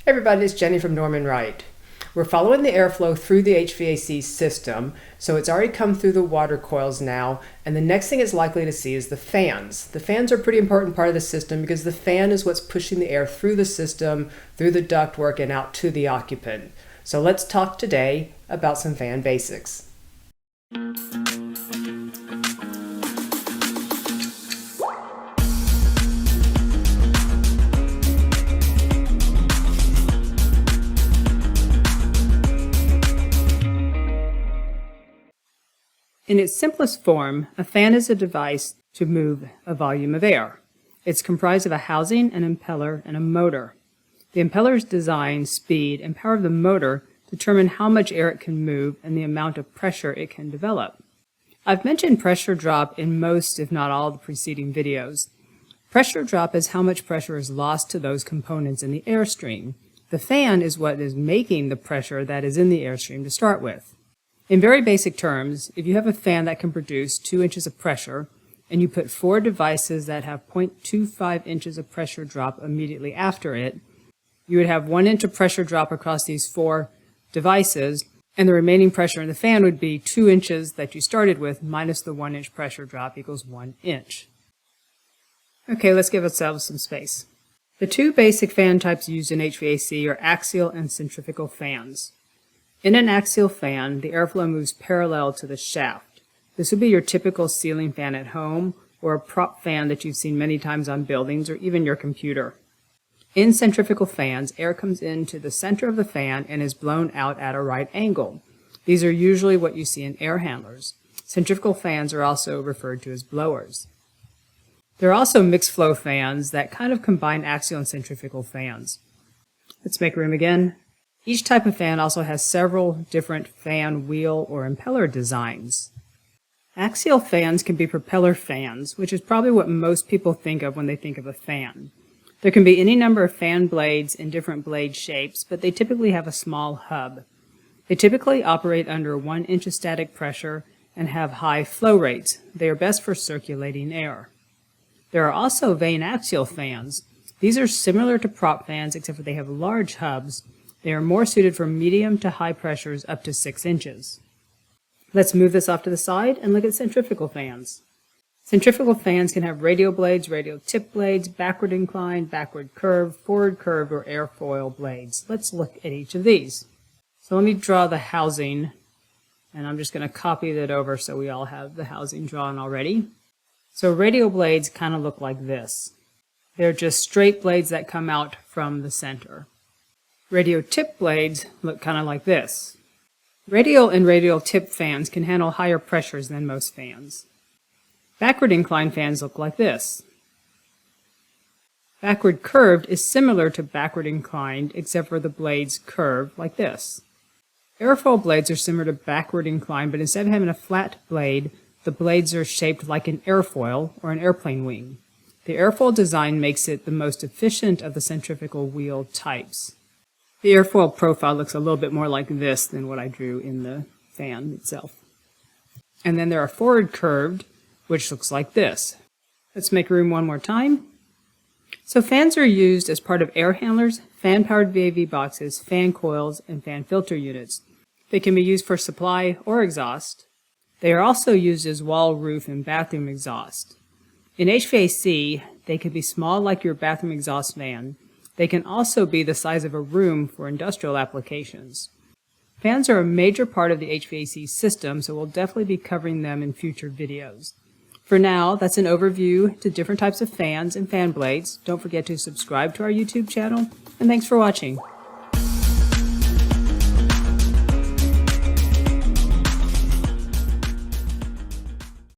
Hey everybody, it's Jenny from Norman Wright. We're following the airflow through the HVAC system, so it's already come through the water coils now, and the next thing it's likely to see is the fans. The fans are a pretty important part of the system because the fan is what's pushing the air through the system, through the ductwork, and out to the occupant. So let's talk today about some fan basics. In its simplest form, a fan is a device to move a volume of air. It's comprised of a housing, an impeller, and a motor. The impeller's design, speed, and power of the motor determine how much air it can move and the amount of pressure it can develop. I've mentioned pressure drop in most, if not all, the preceding videos. Pressure drop is how much pressure is lost to those components in the airstream. The fan is what is making the pressure that is in the airstream to start with. In very basic terms, if you have a fan that can produce 2 inches of pressure, and you put 4 devices that have 0.25 inches of pressure drop immediately after it, you would have 1 inch of pressure drop across these 4 devices, and the remaining pressure in the fan would be 2 inches that you started with minus the 1 inch pressure drop equals 1 inch. Okay, let's give ourselves some space. The 2 basic fan types used in HVAC are axial and centrifugal fans. In an axial fan, the airflow moves parallel to the shaft. This would be your typical ceiling fan at home or a prop fan that you've seen many times on buildings or even your computer. In centrifugal fans, air comes into the center of the fan and is blown out at a right angle. These are usually what you see in air handlers. Centrifugal fans are also referred to as blowers. There are also mixed flow fans that kind of combine axial and centrifugal fans. Let's make room again. Each type of fan also has several different fan wheel or impeller designs. Axial fans can be propeller fans, which is probably what most people think of when they think of a fan. There can be any number of fan blades in different blade shapes, but they typically have a small hub. They typically operate under 1 inch of static pressure and have high flow rates. They are best for circulating air. There are also vane axial fans. These are similar to prop fans except for they have large hubs. They are more suited for medium to high pressures up to 6 inches. Let's move this off to the side and look at centrifugal fans. Centrifugal fans can have radial blades, radial tip blades, backward incline, backward curved, forward curved, or airfoil blades. Let's look at each of these. So let me draw the housing, and I'm just going to copy that over so we all have the housing drawn already. So radial blades kind of look like this. They're just straight blades that come out from the center. Radial tip blades look kind of like this. Radial and radial tip fans can handle higher pressures than most fans. Backward incline fans look like this. Backward curved is similar to backward inclined except for the blades curve like this. Aerofoil blades are similar to backward inclined, but instead of having a flat blade, the blades are shaped like an airfoil or an airplane wing. The airfoil design makes it the most efficient of the centrifugal wheel types. The airfoil profile looks a little bit more like this than what I drew in the fan itself. And then there are forward curved, which looks like this. Let's make room one more time. So fans are used as part of air handlers, fan-powered VAV boxes, fan coils, and fan filter units. They can be used for supply or exhaust. They are also used as wall, roof, and bathroom exhaust. In HVAC, they can be small like your bathroom exhaust fan. They can also be the size of a room for industrial applications. Fans are a major part of the HVAC system, so we'll definitely be covering them in future videos. For now, that's an overview to different types of fans and fan blades. Don't forget to subscribe to our YouTube channel, and thanks for watching.